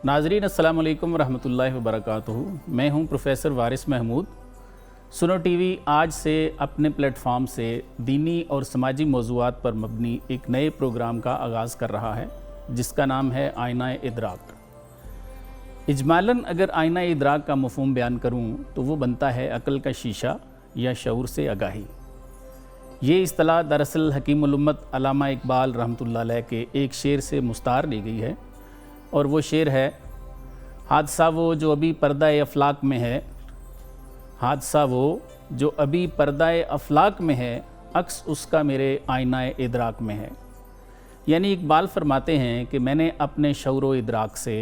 ناظرین السلام علیکم ورحمۃ اللہ وبرکاتہ۔ میں ہوں پروفیسر وارث محمود۔ سنو ٹی وی آج سے اپنے پلیٹ فارم سے دینی اور سماجی موضوعات پر مبنی ایک نئے پروگرام کا آغاز کر رہا ہے جس کا نام ہے آئینہ ادراک۔ اجمالاً اگر آئینہ ادراک کا مفہوم بیان کروں تو وہ بنتا ہے عقل کا شیشہ یا شعور سے آگاہی۔ یہ اصطلاح دراصل حکیم الامت علامہ اقبال رحمۃ اللہ علیہ کے ایک شعر سے مستعار لی گئی ہے، اور وہ شعر ہے: حادثہ وہ جو ابھی پردہ افلاک میں ہے، حادثہ وہ جو ابھی پردہ افلاک میں ہے، عکس اس کا میرے آئینہ ادراک میں ہے۔ یعنی اقبال فرماتے ہیں کہ میں نے اپنے شعور و ادراک سے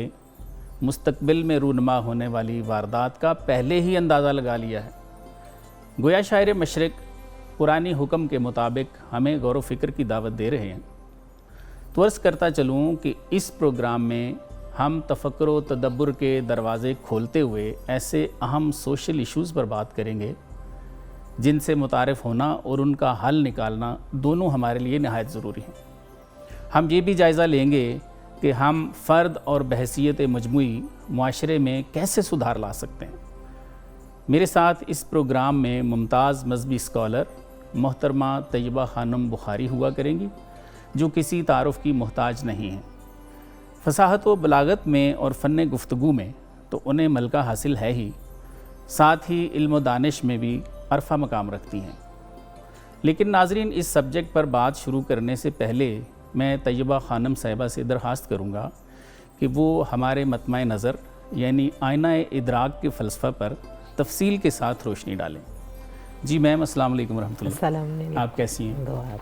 مستقبل میں رونما ہونے والی واردات کا پہلے ہی اندازہ لگا لیا ہے۔ گویا شاعر مشرق قرآنی حکم کے مطابق ہمیں غور و فکر کی دعوت دے رہے ہیں۔ تو عرض کرتا چلوں کہ اس پروگرام میں ہم تفکر و تدبر کے دروازے کھولتے ہوئے ایسے اہم سوشل ایشوز پر بات کریں گے جن سے متعارف ہونا اور ان کا حل نکالنا دونوں ہمارے لیے نہایت ضروری ہیں۔ ہم یہ بھی جائزہ لیں گے کہ ہم فرد اور بحیثیت مجموعی معاشرے میں کیسے سدھار لا سکتے ہیں۔ میرے ساتھ اس پروگرام میں ممتاز مذہبی اسکالر محترمہ طیبہ خانم بخاری ہوا کریں گی، جو کسی تعارف کی محتاج نہیں ہیں۔ فصاحت و بلاغت میں اور فن گفتگو میں تو انہیں ملکہ حاصل ہے ہی، ساتھ ہی علم و دانش میں بھی عرفہ مقام رکھتی ہیں۔ لیکن ناظرین، اس سبجیکٹ پر بات شروع کرنے سے پہلے میں طیبہ خانم صاحبہ سے درخواست کروں گا کہ وہ ہمارے مطمع نظر یعنی آئینہ ادراک کے فلسفہ پر تفصیل کے ساتھ روشنی ڈالیں۔ جی میم، السلام علیکم ورحمۃ اللہ۔ السلام علیکم۔ آپ کیسی ہیں؟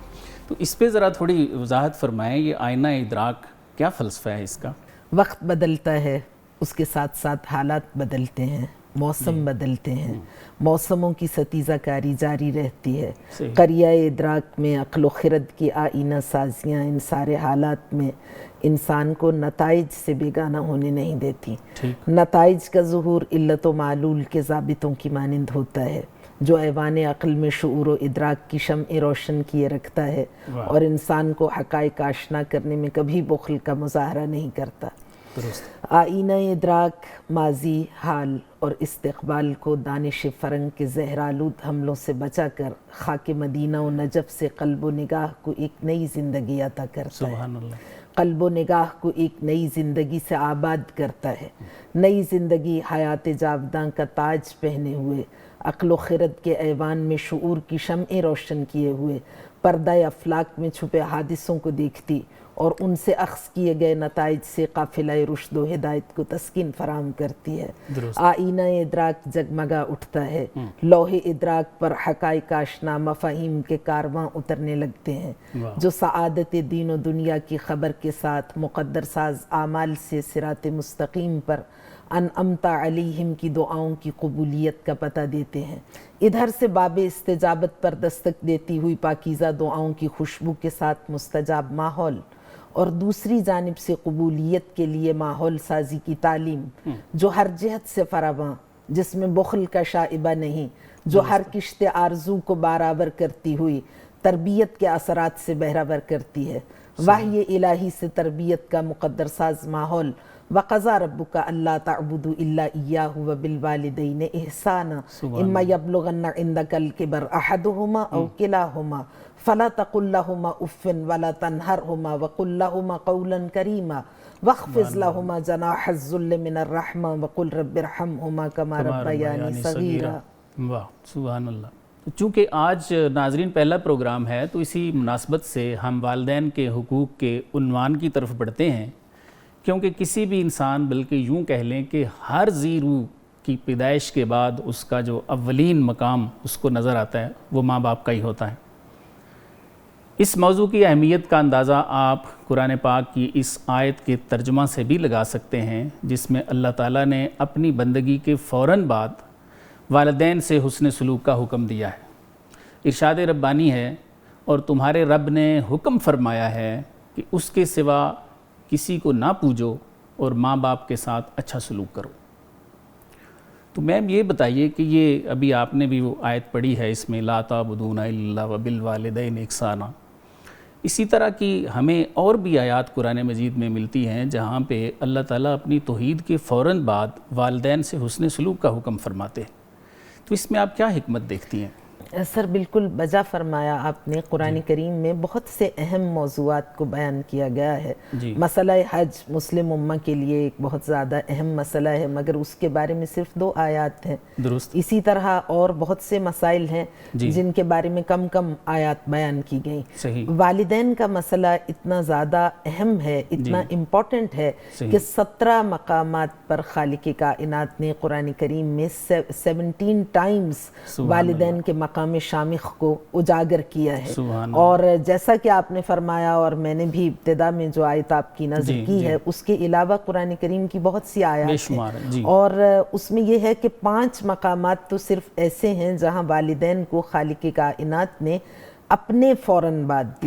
تو اس پہ ذرا تھوڑی وضاحت فرمائیں، یہ آئینہ ادراک کیا فلسفہ ہے اس کا؟ وقت بدلتا ہے، اس کے ساتھ ساتھ حالات بدلتے ہیں، موسم بدلتے ہیں، موسموں کی ستیزہ کاری جاری رہتی ہے۔ قریہ ادراک میں عقل و خرد کی آئینہ سازیاں ان سارے حالات میں انسان کو نتائج سے بیگانہ ہونے نہیں دیتی۔ نتائج کا ظہور علت و معلول کے ضابطوں کی مانند ہوتا ہے جو ایوان عقل میں شعور و ادراک کی شمع روشن کیے رکھتا ہے اور انسان کو حقائق آشنا کرنے میں کبھی بخل کا مظاہرہ نہیں کرتا۔ آئینہ ادراک ماضی، حال اور استقبال کو دانش فرنگ کے زہرآلود حملوں سے بچا کر خاک مدینہ و نجف سے قلب و نگاہ کو ایک نئی زندگی عطا کرتا ہے۔ سبحان اللہ۔ قلب و نگاہ کو ایک نئی زندگی سے آباد کرتا ہے۔ نئی زندگی حیات جاوداں کا تاج پہنے ہوئے، عقل و خرد کے ایوان میں شعور کی شمع روشن کیے ہوئے، پردہ افلاک میں چھپے حادثوں کو دیکھتی اور ان سے اخذ کیے گئے نتائج سے قافلہ رشد و ہدایت کو تسکین فراہم کرتی ہے۔ آئینہ ادراک جگمگا اٹھتا ہے، لوح ادراک پر حقائق آشنا مفاہیم کے کارواں اترنے لگتے ہیں جو سعادت دین و دنیا کی خبر کے ساتھ مقدر ساز اعمال سے صراط مستقیم پر انعمت علیہم کی دعاؤں کی قبولیت کا پتہ دیتے ہیں۔ ادھر سے باب استجابت پر دستک دیتی ہوئی پاکیزہ دعاؤں کی خوشبو کے ساتھ مستجاب ماحول، اور دوسری جانب سے قبولیت کے لیے ماحول سازی کی تعلیم جو ہر جہت سے فراواں، جس میں بخل کا شائبہ نہیں، جو ہر کشت آرزو کو برابر کرتی ہوئی تربیت کے اثرات سے بہرہور کرتی ہے۔ وحی الہی سے تربیت کا مقدر ساز ماحول وَقَضَىٰ رَبُّكَ أَلَّا تَعْبُدُوا إِلَّا إِيَّاهُ وَبِالْوَالِدَيْنِ إِحْسَانًا إِمَّا يَبْلُغَنَّ عِندَكَ الْكِبَرَ أَحَدُهُمَا أَوْ كِلَاهُمَا فَلَا تَقُل لَّهُمَا أُفٍّ وَلَا تَنْهَرْهُمَا وَقُل لَّهُمَا قَوْلًا كَرِيمًا وَاخْفِضْ لَهُمَا جَنَاحَ الذُّلِّ مِنَ الرَّحْمَةِ وَقُل رَّبِّ ارْحَمْهُمَا كَمَا رَبَّيَانِي صَغِيرًا۔ واہ، سبحان اللہ۔ چونکہ آج ناظرین پہلا پروگرام ہے تو اسی مناسبت سے ہم والدین کے حقوق کے عنوان کی طرف بڑھتے ہیں، کیونکہ کسی بھی انسان، بلکہ یوں کہہ لیں کہ ہر ذی روح کی پیدائش کے بعد اس کا جو اولین مقام اس کو نظر آتا ہے وہ ماں باپ کا ہی ہوتا ہے۔ اس موضوع کی اہمیت کا اندازہ آپ قرآن پاک کی اس آیت کے ترجمہ سے بھی لگا سکتے ہیں جس میں اللہ تعالیٰ نے اپنی بندگی کے فوراً بعد والدین سے حسن سلوک کا حکم دیا ہے۔ ارشاد ربانی ہے: اور تمہارے رب نے حکم فرمایا ہے کہ اس کے سوا کسی کو نہ پوجو اور ماں باپ کے ساتھ اچھا سلوک کرو۔ تو میم یہ بتائیے کہ یہ ابھی آپ نے بھی وہ آیت پڑھی ہے، اس میں لا تعبدون الا اللہ وبالوالدین احسانا، اسی طرح کی ہمیں اور بھی آیات قرآن مجید میں ملتی ہیں جہاں پہ اللہ تعالیٰ اپنی توحید کے فوراً بعد والدین سے حسن سلوک کا حکم فرماتے ہیں. تو اس میں آپ کیا حکمت دیکھتی ہیں؟ سر بالکل بجا فرمایا آپ نے. قرآن کریم میں بہت سے اہم موضوعات کو بیان کیا گیا ہے. مسئلہ حج مسلم امہ کے لیے ایک بہت زیادہ اہم مسئلہ ہے، مگر اس کے بارے میں صرف 2 آیات ہیں. درست. اسی طرح اور بہت سے مسائل ہیں جن کے بارے میں کم آیات بیان کی گئیں. والدین کا مسئلہ اتنا زیادہ اہم ہے، اتنا امپورٹنٹ ہے کہ 17 مقامات پر خالق کائنات نے قرآن کریم میں 17 ٹائمز والدین کے مقام شامخ کو اجاگر کیا ہے. اور جیسا کہ آپ نے فرمایا اور میں نے بھی ابتدا میں جو آیت آپ کی نظر کی ہے، اس کے علاوہ قرآن کریم کی بہت سی آیات ہیں، اور اس میں یہ ہے کہ 5 مقامات تو صرف ایسے ہیں جہاں والدین کو خالق کائنات نے اپنے فوراً بعد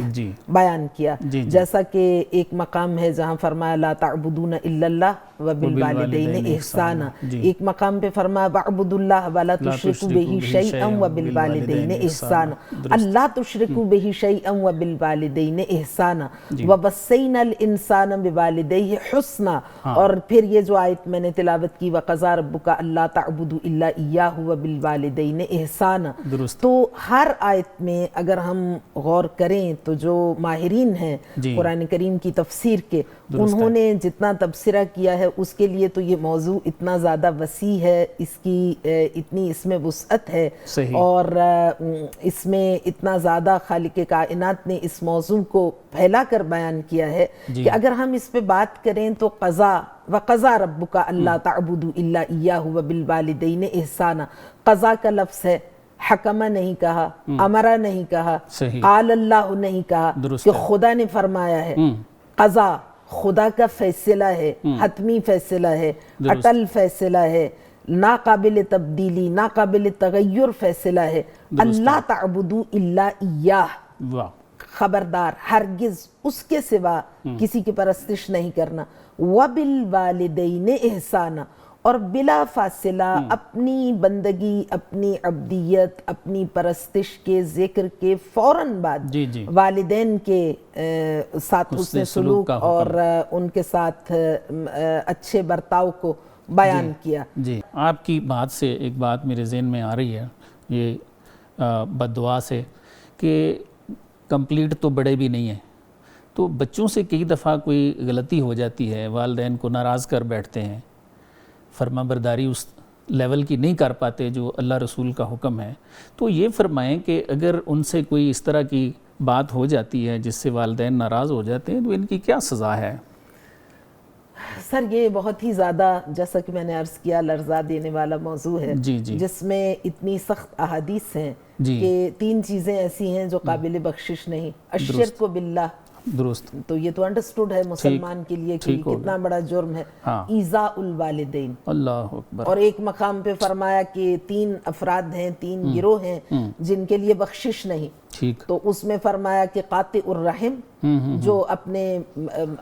بیان کیا. جیسا کہ ایک مقام ہے جہاں فرمایا لا تعبدون الا اللہ وبالوالدین احسانا. ایک مقام پہ فرمایا وَاعْبُدُوا اللَّهَ وَلَا تُشْرِكُوا بِهِ شَيْئًا وَبِالْوَالِدَيْنِ احسانا. اللہ تشرکوا بِهِ شَيْئًا وَبِالْوَالِدَيْنِ احسانا وَوَصَّيْنَا الْإِنسَانَ بِوَالِدَيْهِ حُسْنًا. اور پھر یہ جو آیت میں نے تلاوت کی وَقَضَىٰ رَبُّكَ أَلَّا تَعْبُدُوا إِلَّا إِيَّاهُ وَبِالْوَالِدَيْنِ احسانا. تو ہر آیت میں اگر ہم غور کریں تو جو ماہرین ہیں قرآن کریم کی تفسیر کے، انہوں نے جتنا تبصرہ کیا ہے اس کے لیے تو یہ موضوع اتنا زیادہ وسیع ہے، اس کی اتنی اس میں وسعت ہے، اور اس میں اتنا زیادہ خالق کائنات نے اس موضوع کو پھیلا کر بیان کیا ہے کہ اگر ہم اس پہ بات کریں تو قضا وَقَضَىٰ رَبُّكَ أَلَّا تَعْبُدُوا إِلَّا إِيَّاهُ وَبِالْوَالِدَيْنِ احسانا. قضا کا لفظ ہے، حکمہ نہیں کہا، امرہ نہیں کہا، قال اللہ نہیں کہا کہ خدا نے فرمایا ہے. قضا خدا کا فیصلہ ہے، حتمی فیصلہ ہے، اٹل فیصلہ ہے، ناقابل تبدیلی ناقابل تغیر فیصلہ ہے. اللہ تعبدوا الا ایاہ، خبردار ہرگز اس کے سوا کسی کی پرستش نہیں کرنا. وبالوالدین احسانا، اور بلا فاصلہ اپنی بندگی، اپنی عبدیت، اپنی پرستش کے ذکر کے فوراً بعد والدین کے ساتھ حسن سلوک اور ان کے ساتھ اچھے برتاؤ کو بیان کیا. آپ کی بات سے ایک بات میرے ذہن میں آ رہی ہے، یہ بددعا سے، کہ کمپلیٹ تو بڑے بھی نہیں ہیں، تو بچوں سے کئی دفعہ کوئی غلطی ہو جاتی ہے، والدین کو ناراض کر بیٹھتے ہیں، فرما برداری اس لیول کی نہیں کر پاتے جو اللہ رسول کا حکم ہے. تو یہ فرمائیں کہ اگر ان سے کوئی اس طرح کی بات ہو جاتی ہے جس سے والدین ناراض ہو جاتے ہیں تو ان کی کیا سزا ہے؟ سر یہ بہت ہی زیادہ، جیسا کہ میں نے عرض کیا، لرزا دینے والا موضوع ہے، جس میں اتنی سخت احادیث ہیں کہ 3 چیزیں ایسی ہیں جو قابل بخشش نہیں. الشرک باللہ، درست، تو یہ تو انڈرسٹوڈ ہے مسلمان کے لیے کہ کتنا بڑا جرم ہے. ایذاء الوالدین، اللہ اکبر. اور ایک مقام پہ فرمایا کہ 3 افراد ہیں، 3 گروہ ہیں جن کے لیے بخشش نہیں. تو اس میں فرمایا کہ قاطع الرحم، جو اپنے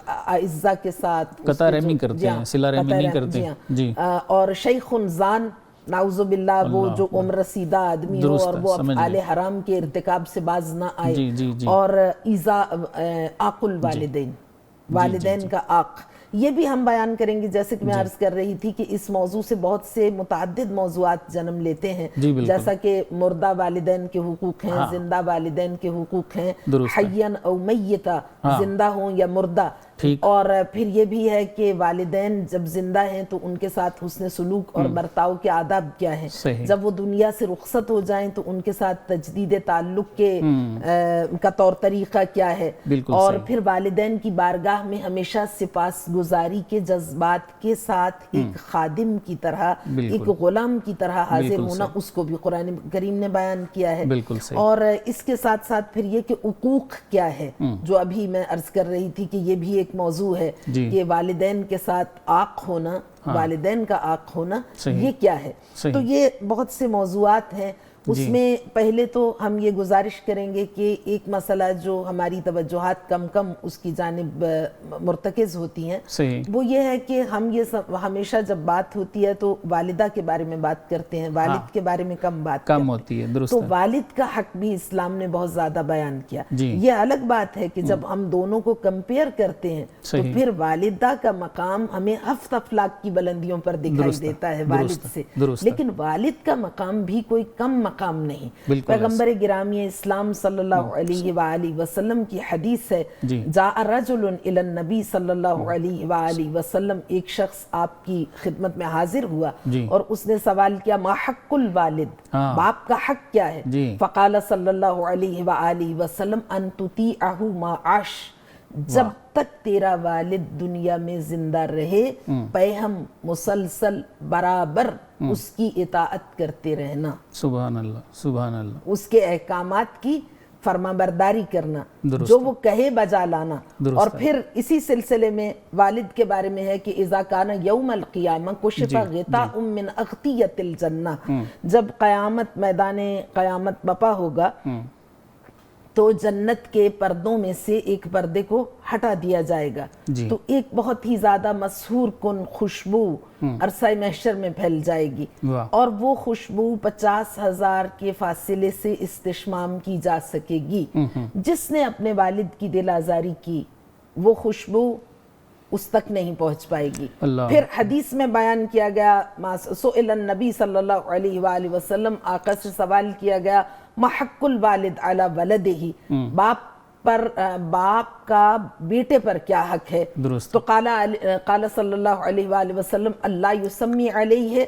اعزہ کے ساتھ قطع رحمی کرتے ہیں، صلہ رحمی نہیں کرتے ہیں. اور شیخ زان، نعوذ باللہ، وہ جو عمر رسیدہ آدمی ہو اور وہ افعال حرام کے ارتکاب سے باز نہ آئے. اور ایذاء عاق الوالدین، والدین کا عاق، یہ بھی ہم بیان کریں گے. جیسے کہ میں عرض کر رہی تھی کہ اس موضوع سے بہت سے متعدد موضوعات جنم لیتے ہیں، جیسا کہ مردہ والدین کے حقوق ہیں، زندہ والدین کے حقوق ہیں، حیاً او میتا، زندہ ہوں یا مردہ. اور پھر یہ بھی ہے کہ والدین جب زندہ ہیں تو ان کے ساتھ حسن سلوک اور برتاؤ کے آداب کیا ہیں، جب وہ دنیا سے رخصت ہو جائیں تو ان کے ساتھ تجدید تعلق کے کا طور طریقہ کیا ہے. اور پھر والدین کی بارگاہ میں ہمیشہ سپاس گزاری کے جذبات کے ساتھ ایک خادم کی طرح، ایک غلام کی طرح حاضر ہونا، اس کو بھی قرآن کریم نے بیان کیا ہے. اور اس کے ساتھ ساتھ پھر یہ کہ حقوق کیا ہے، جو ابھی میں عرض کر رہی تھی کہ یہ بھی ایک موضوع ہے کہ والدین کے ساتھ عاق ہونا، والدین کا عاق ہونا یہ کیا ہے. تو یہ بہت سے موضوعات ہیں. اس میں پہلے تو ہم یہ گزارش کریں گے کہ ایک مسئلہ جو ہماری توجہات کم اس کی جانب مرتکز ہوتی ہیں وہ یہ ہے کہ ہم یہ ہمیشہ جب بات ہوتی ہے تو والدہ کے بارے میں بات کرتے ہیں، والد کے بارے میں کم بات ہوتی ہے، تو والد کا حق بھی اسلام نے بہت زیادہ بیان کیا۔ یہ الگ بات ہے کہ جب ہم دونوں کو کمپیئر کرتے ہیں تو پھر والدہ کا مقام ہمیں ہفت افلاک کی بلندیوں پر دکھائی دیتا ہے والد سے، لیکن والد کا مقام بھی کوئی کم مقام نہیں۔ پیغمبر گرامی اسلام صلی اللہ علیہ وآلہ وسلم کی حدیث ہے، جاء رجل الی النبی صلی اللہ علیہ وآلہ وسلم، ایک شخص آپ کی خدمت میں حاضر ہوا اور اس نے سوال کیا ما حق الوالد، باپ کا حق کیا ہے؟ فقال صلی اللہ علیہ وآلہ وسلم ان تطیعہ ما عاش، جب تک تیرا والد دنیا میں زندہ رہے پیہم مسلسل برابر اس کی اطاعت کرتے رہنا، سبحان اللہ سبحان اللہ، اس کے احکامات کی فرما برداری کرنا، جو وہ کہے بجا لانا۔ اور پھر اسی سلسلے میں والد کے بارے میں ہے کہ اذا کان یوم القیامہ کشف غطاء من اغطیۃ الجنہ، جب قیامت میدان قیامت بپا ہوگا تو جنت کے پردوں میں سے ایک پردے کو ہٹا دیا جائے گا، تو ایک بہت ہی زیادہ مسحور کن خوشبو عرصہ محشر میں پھیل جائے گی، اور وہ خوشبو 50,000 کے فاصلے سے استشمام کی جا سکے گی۔ جس نے اپنے والد کی دل آزاری کی وہ خوشبو اس تک نہیں پہنچ پائے گی۔ پھر حدیث میں بیان کیا گیا، سئل النبی صلی اللہ علیہ وآلہ وسلم، آقا سے سوال کیا گیا ما حق الوالد علی ولدہ، باپ کا بیٹے پر کیا حق ہے؟ تو قال صلی اللہ علیہ وآلہ وسلم اللہ یسمی علیہ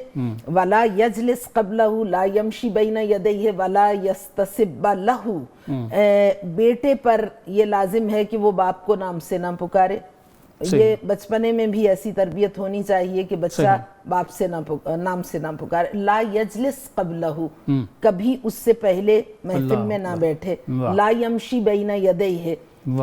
ولا یجلس قبلہ لا یمشی بین یدیہ ولا یستسب لہ، بیٹے پر یہ لازم ہے کہ وہ باپ کو نام سے نہ پکارے۔ یہ بچپنے میں بھی ایسی تربیت ہونی چاہیے کہ بچہ باپ سے نام سے نہ پکارے۔ لا یجلس قبلہ، کبھی اس سے پہلے محفل میں نہ بیٹھے۔ لا یمشی بین یدیہ،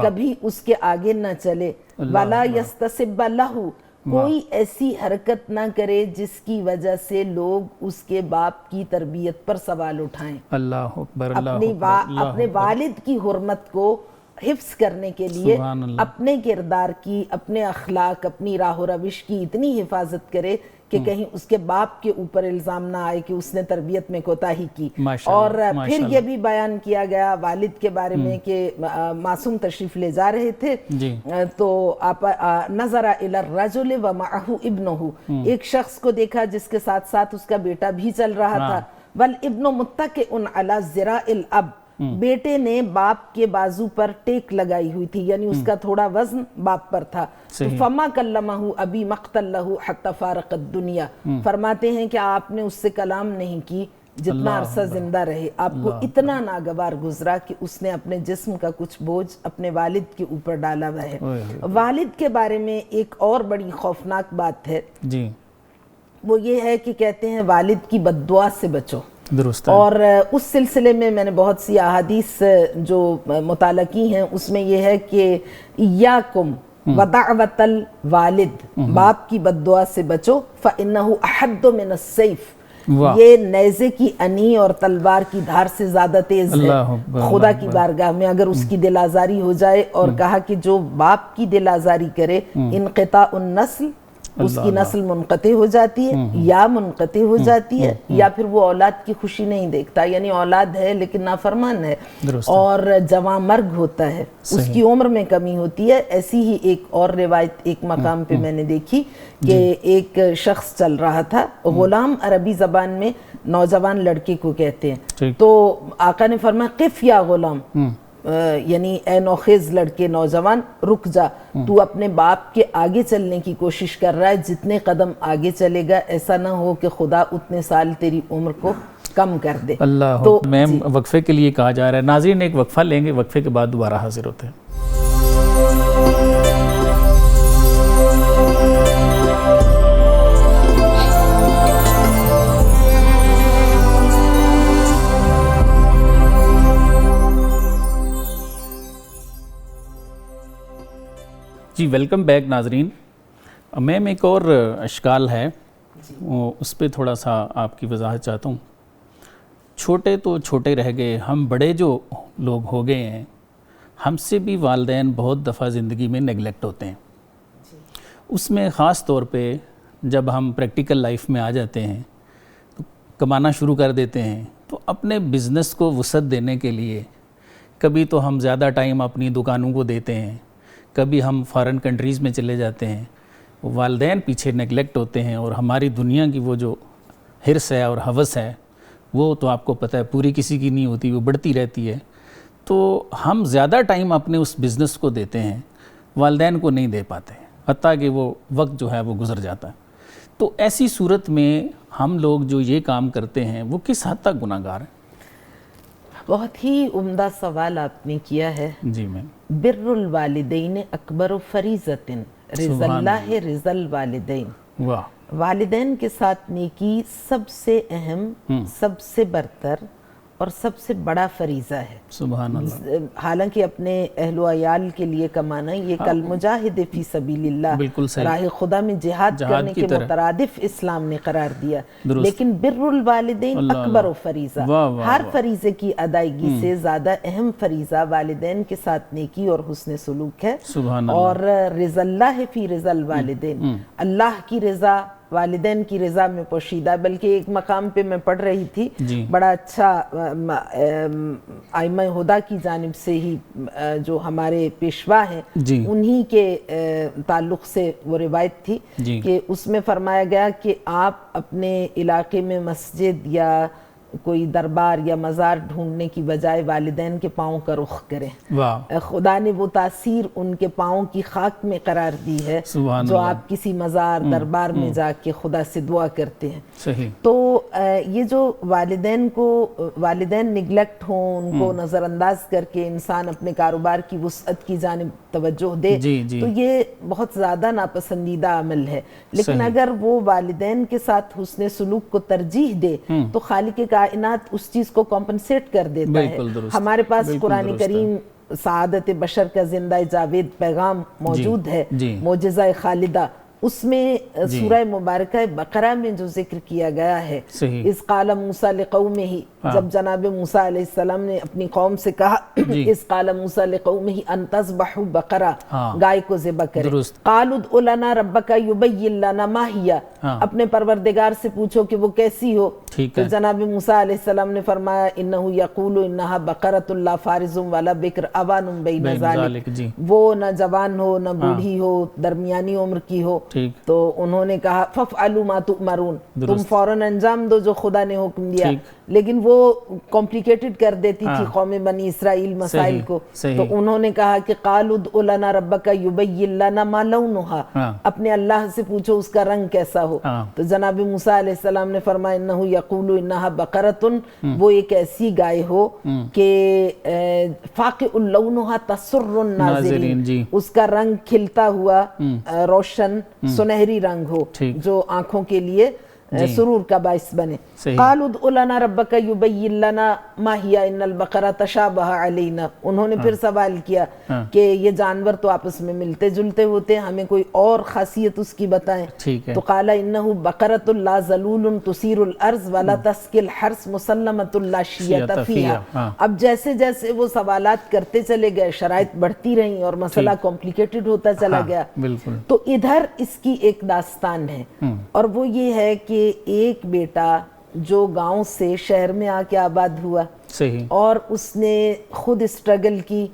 کبھی اس کے آگے نہ چلے۔ ولا یستسب لہ، کوئی ایسی حرکت نہ کرے جس کی وجہ سے لوگ اس کے باپ کی تربیت پر سوال اٹھائیں۔ اللہ اکبر، اپنے والد کی حرمت کو حفظ کرنے کے لیے اپنے کردار کی، اپنے اخلاق، اپنی راہ و روش کی اتنی حفاظت کرے کہ کہیں اس کے باپ کے اوپر الزام نہ آئے کہ اس نے تربیت میں کوتاہی کی۔ اور پھر یہ بھی بیان کیا گیا والد کے بارے میں کہ معصوم تشریف لے جا رہے تھے تو آپ نظر الی الرجل ومعہ ابنہ، ایک شخص کو دیکھا جس کے ساتھ ساتھ اس کا بیٹا بھی چل رہا تھا۔ والابن متکئ علی ذراع الاب، بیٹے نے باپ کے بازو پر ٹیک لگائی ہوئی تھی، یعنی اس کا تھوڑا وزن باپ پر تھا۔ فما کلمہ ابی مقتل لہ حتی فارق الدنیا، فرماتے ہیں کہ آپ نے اس سے کلام نہیں کی جتنا عرصہ زندہ رہے، آپ کو اتنا ناگوار گزرا کہ اس نے اپنے جسم کا کچھ بوجھ اپنے والد کے اوپر ڈالا ہوا ہے۔ والد کے بارے میں ایک اور بڑی خوفناک بات ہے، وہ یہ ہے کہ کہتے ہیں والد کی بد دعا سے بچو۔ اور اس سلسلے میں نے بہت سی احادیث جو مطالعہ کی ہیں، اس میں یہ ہے کہ ایاکم ودعوۃ الوالد، باپ کی بد دعا سے بچو، فإنہ احد من السیف، یہ نیزے کی انی اور تلوار کی دھار سے زیادہ تیز ہے خدا کی بارگاہ میں۔ اگر اس کی دل آزاری ہو جائے، اور کہا کہ جو باپ کی دل آزاری کرے انقطاع النسل، اس کی نسل منقطع ہو جاتی ہے یا منقطع ہو جاتی ہے، یا پھر وہ اولاد کی خوشی نہیں دیکھتا، یعنی اولاد ہے لیکن نافرمان ہے، اور جوان مرگ ہوتا ہے، اس کی عمر میں کمی ہوتی ہے۔ ایسی ہی ایک اور روایت ایک مقام پہ میں نے دیکھی کہ ایک شخص چل رہا تھا، غلام عربی زبان میں نوجوان لڑکے کو کہتے ہیں، تو آقا نے فرمایا قف یا غلام، یعنی اے نوخیز لڑکے، نوجوان رک جا، تو اپنے باپ کے آگے چلنے کی کوشش کر رہا ہے، جتنے قدم آگے چلے گا ایسا نہ ہو کہ خدا اتنے سال تیری عمر کو کم کر دے۔ اللہ، تو میم وقفے کے لیے کہا جا رہا ہے، ناظرین ایک وقفہ لیں گے، وقفے کے بعد دوبارہ حاضر ہوتے ہیں۔ جی ویلکم بیک ناظرین۔ میم ایک اور اشکال ہے، اس پہ تھوڑا سا آپ کی وضاحت چاہتا ہوں۔ چھوٹے تو چھوٹے رہ گئے، ہم بڑے جو لوگ ہو گئے ہیں، ہم سے بھی والدین بہت دفعہ زندگی میں نیگلیکٹ ہوتے ہیں. اس میں خاص طور پہ جب ہم پریکٹیکل لائف میں آ جاتے ہیں، تو کمانا شروع کر دیتے ہیں، تو اپنے بزنس کو وسعت دینے کے لیے کبھی تو ہم زیادہ ٹائم اپنی دکانوں کو دیتے ہیں، کبھی ہم فارن کنٹریز میں چلے جاتے ہیں. والدین پیچھے نیگلیکٹ ہوتے ہیں، اور ہماری دنیا کی وہ جو حرص ہے اور ہوس ہے، وہ تو آپ کو پتہ ہے پوری کسی کی نہیں ہوتی، وہ بڑھتی رہتی ہے. تو ہم زیادہ ٹائم اپنے اس بزنس کو دیتے ہیں، والدین کو نہیں دے پاتے، حتیٰ کہ وہ وقت جو ہے وہ گزر جاتا ہے. تو ایسی صورت میں ہم لوگ جو یہ کام کرتے ہیں وہ کس حد تک گناہ گار ہیں؟ بہت ہی عمدہ سوال آپ نے کیا ہے. جی میم. بر الوالدین اکبر فریضۃ، رضا اللہ رضا الوالدین. واہ. والدین کے ساتھ نیکی سب سے اہم، سب سے برتر اور سب سے بڑا فریضہ ہے. سبحان اللہ. حالانکہ اپنے اہل و عیال کے لیے کمانا یہ کل مجاہد فی سبیل اللہ، بالکل صحیح، راہ خدا میں جہاد کرنے کے مترادف اسلام نے قرار دیا. لیکن بر الوالدین اکبر و فریضہ، ہر فریضے کی ادائیگی سے زیادہ اہم فریضہ والدین کے ساتھ نیکی اور حسن سلوک ہے. اور رضا اللہ فی رضا الوالدین، اللہ کی رضا والدین کی رضا میں پوشیدہ. بلکہ ایک مقام پہ میں پڑھ رہی تھی، بڑا اچھا ائمہ ہدیٰ کی جانب سے ہی جو ہمارے پیشوا ہیں انہی کے تعلق سے وہ روایت تھی کہ اس میں فرمایا گیا کہ آپ اپنے علاقے میں مسجد یا کوئی دربار یا مزار ڈھونڈنے کی بجائے والدین کے پاؤں کا رخ کریں. خدا نے وہ تاثیر ان کے پاؤں کی خاک میں قرار دی ہے جو آپ کسی مزار دربار میں جا کے خدا سے دعا کرتے ہیں. صحیح. تو یہ جو والدین نگلیکٹ ہوں، ان کو نظر انداز کر کے انسان اپنے کاروبار کی وسعت کی جانب توجہ دے، تو یہ بہت زیادہ ناپسندیدہ عمل ہے. لیکن اگر وہ والدین کے ساتھ حسن سلوک کو ترجیح دے تو خالق کائنات اس چیز کو کمپنسیٹ کر دیتا ہے. ہمارے پاس قرآن کریم سعادت بشر کا زندہ جاوید پیغام موجود ہے، معجزہ خالدہ. اس میں سورہ مبارکہ بقرہ میں جو ذکر کیا گیا ہے، اذ قال موسیٰ لقومہ، جب جناب موسیٰ علیہ السلام نے اپنی قوم سے کہا اذ قال موسیٰ لقومہ ان تذبحوا بقرہ، گائے کو ذبح کریں. قالوا ادع لنا ربک یبین لنا ما ہی، اپنے پروردگار سے پوچھو کہ وہ کیسی ہو. تو جناب موسیٰ علیہ السلام نے فرمایا انہ یقول انہا بقرۃ لا فارض ولا بکر عوان بین ذالک، وہ نہ جوان ہو نہ بوڑھی ہو، درمیانی عمر کی ہو. تو انہوں نے کہا فَفْعَلُوا مَا تُؤْمَرُونَ، تم فوراً انجام دو جو خدا نے حکم دیا. لیکن وہ کمپلیکیٹڈ کر دیتی تھی قوم بنی اسرائیل مسائل کو. تو انہوں نے کہا کہ قَالُوا ادْعُ لَنَا رَبَّكَ يُبَيِّن لَنَا مَا لَوْنُهَا، اپنے اللہ سے پوچھو اس کا رنگ کیسا ہو. تو جناب موسیٰ علیہ السلام نے فرمایا انہو یقول انہا بقرۃ، وہ ایک ایسی گائے ہو کہ فاقع لونها تسر الناظرین، اس کا رنگ کھلتا ہوا روشن سنہری رنگ ہو جو آنکھوں کے لیے سرور کا باعث بنے. قالوا ادع لنا ربک یبین لنا ما ہی ان البقرہ تشابہ علینا. انہوں نے پھر سوال کیا کہ یہ جانور تو آپس میں ملتے جلتے ہوتے ہیں، ہمیں کوئی اور خاصیت اس کی بتائیں. تو قال انہ بقرۃ لا ذلول تثیر الارض ولا تسقی الحرث مسلمۃ لا شیۃ فیہا. اب جیسے جیسے وہ سوالات کرتے چلے گئے شرائط بڑھتی رہیں اور مسئلہ کمپلیکیٹڈ ہوتا چلا گیا. تو ادھر اس کی ایک داستان ہے، اور وہ یہ ہے کہ ایک بیٹا جو گاؤں سے شہر میں آ کے آباد ہوا اور اس نے خود اسٹرگل کی،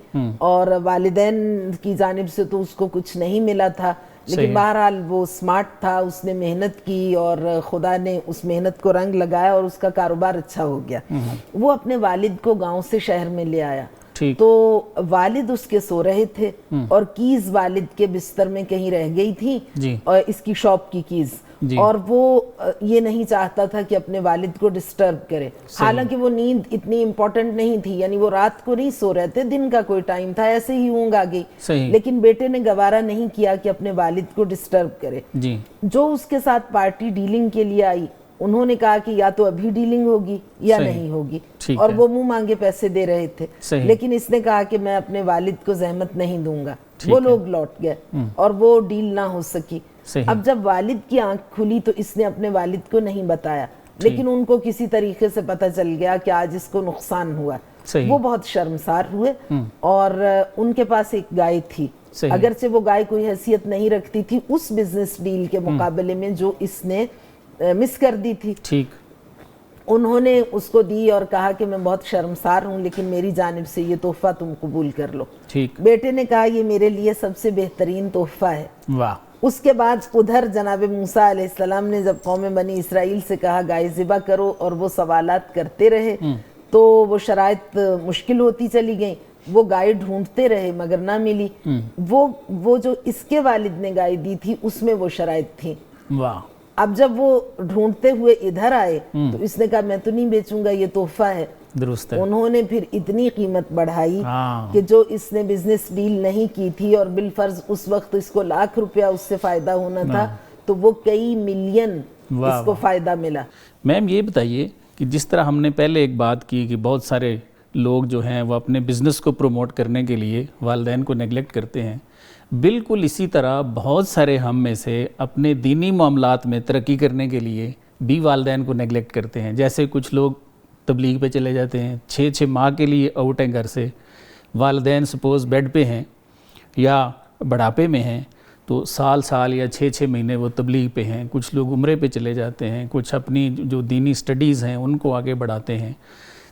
اور والدین کی جانب سے تو اس کو کچھ نہیں ملا تھا، لیکن بہرحال وہ اسمارٹ تھا، اس نے محنت کی اور خدا نے اس محنت کو رنگ لگایا اور اس کا کاروبار اچھا ہو گیا. وہ اپنے والد کو گاؤں سے شہر میں لے آیا. تو والد اس کے سو رہے تھے اور کیز والد کے بستر میں کہیں رہ گئی تھی، اور اس کی شاپ کی کیز، اور وہ یہ نہیں چاہتا تھا کہ اپنے والد کو ڈسٹرب کرے. حالانکہ وہ نیند اتنی امپورٹنٹ نہیں تھی، یعنی وہ رات کو نہیں سو رہے تھے، دن کا کوئی ٹائم تھا، ایسے ہی اونگ آ گئی. لیکن بیٹے نے گوارا نہیں کیا کہ اپنے والد کو ڈسٹرب کرے. جو اس کے ساتھ پارٹی ڈیلنگ کے لیے آئی، انہوں نے کہا کہ یا تو ابھی ڈیلنگ ہوگی یا نہیں ہوگی، اور وہ منہ مانگے پیسے دے رہے تھے. لیکن اس نے کہا کہ میں اپنے والد کو زحمت نہیں دوں گا. وہ لوگ لوٹ گئے اور وہ ڈیل نہ ہو سکی. اب جب والد کی آنکھ کھلی تو اس نے اپنے والد کو نہیں بتایا. لیکن ان کو کسی طریقے سے پتہ چل گیا کہ آج اس کو نقصان ہوا. وہ بہت شرمسار ہوئے اور ان کے پاس ایک گائے تھی, اگرچہ وہ گائے کوئی حیثیت نہیں رکھتی تھی اس بزنس ڈیل کے مقابلے میں جو اس نے مس کر دی تھی. انہوں نے اس کو دی اور کہا کہ میں بہت شرمسار ہوں لیکن میری جانب سے یہ تحفہ تم قبول کر لو. بیٹے نے کہا یہ میرے لیے سب سے بہترین تحفہ ہے. اس کے بعد ادھر جناب موسیٰ علیہ السلام نے جب قوم بنی اسرائیل سے کہا گائے ذبح کرو اور وہ سوالات کرتے رہے تو وہ شرائط مشکل ہوتی چلی گئیں. وہ گائے ڈھونڈتے رہے مگر نہ ملی. وہ جو اس کے والد نے گائے دی تھی اس میں وہ شرائط تھی. اب جب وہ ڈھونڈتے ہوئے ادھر آئے تو اس نے کہا میں تو نہیں بیچوں گا, یہ تحفہ ہے. درست ہے. انہوں نے پھر اتنی قیمت بڑھائی کہ جو اس نے بزنس ڈیل نہیں کی تھی اور بالفرض اس وقت اس کو ₹1,00,000 اس سے فائدہ ہونا تھا تو وہ کئی ملین اس کو فائدہ ملا. میم یہ بتائیے کہ جس طرح ہم نے پہلے ایک بات کی کہ بہت سارے لوگ جو ہیں وہ اپنے بزنس کو پروموٹ کرنے کے لیے والدین کو نیگلیکٹ کرتے ہیں, بالکل اسی طرح بہت سارے ہم میں سے اپنے دینی معاملات میں ترقی کرنے کے لیے بھی والدین کو نیگلیکٹ کرتے ہیں. جیسے کچھ لوگ تبلیغ پہ چلے جاتے ہیں, 6 ماہ کے لیے آؤٹ ہیں گھر سے, والدین سپوز بیڈ پہ ہیں یا بڑھاپے میں ہیں تو سال یا 6 مہینے وہ تبلیغ پہ ہیں. کچھ لوگ عمرے پہ چلے جاتے ہیں, کچھ اپنی جو دینی سٹڈیز ہیں ان کو آگے بڑھاتے ہیں.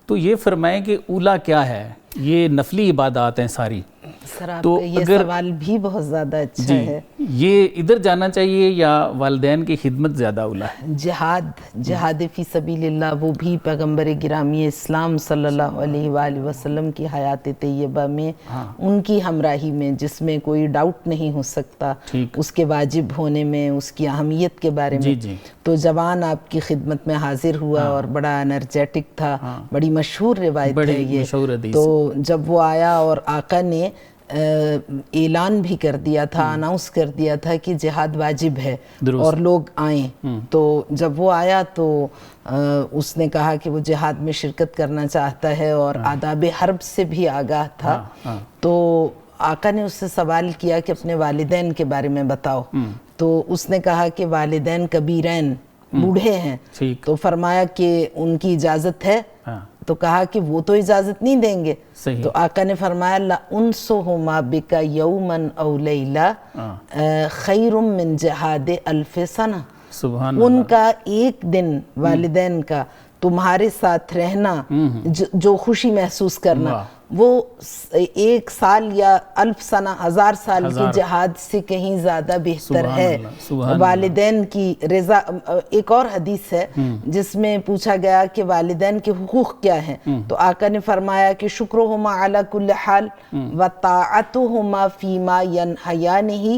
تو یہ فرمائیں کہ اولا کیا ہے؟ یہ نفلی عبادات ہیں ساری. سر آپ کا یہ سوال بھی بہت زیادہ اچھا ہے. یہ ادھر جانا چاہیے یا والدین کی خدمت زیادہ اولا ہے؟ جہاد فی سبیل اللہ وہ بھی پیغمبر گرامی اسلام صلی اللہ علیہ وآلہ وسلم کی حیات طیبہ میں ان کی ہمراہی میں, جس میں کوئی ڈاؤٹ نہیں ہو سکتا اس کے واجب ہونے میں, اس کی اہمیت کے بارے میں. تو جوان آپ کی خدمت میں حاضر ہوا اور بڑا انرجیٹک تھا, بڑی مشہور روایت ہے یہ. تو جب وہ آیا اور آقا نے اعلان بھی کر دیا تھا, اناؤنس کر دیا تھا کہ جہاد واجب ہے اور لوگ آئیں, تو جب وہ آیا تو اس نے کہا کہ وہ جہاد میں شرکت کرنا چاہتا ہے اور آداب حرب سے بھی آگاہ تھا. تو آقا نے اس سے سوال کیا کہ اپنے والدین کے بارے میں بتاؤ. تو اس نے کہا کہ والدین کبیرین, بوڑھے ہیں. تو فرمایا کہ ان کی اجازت ہے؟ تو کہا کہ وہ تو اجازت نہیں دیں گے. تو آقا نے فرمایا لَأُنْسُهُمَا بِكَ يَوْمًا أَوْ لَيْلًا خَيْرٌ مِّن جِهَادِ أَلْفِ سَنَةٍ. ان کا ایک دن والدین کا تمہارے ساتھ رہنا, جو خوشی محسوس کرنا, وہ 1 سال یا 1000 سنہ 1000 سال کی جہاد سے کہیں زیادہ بہتر ہے. والدین کی رضا. ایک اور حدیث ہے جس میں پوچھا گیا کہ والدین کے حقوق کیا ہیں, تو آقا نے فرمایا کہ شکرہما علی کل حال و طاعتہما فیما ینہیانہ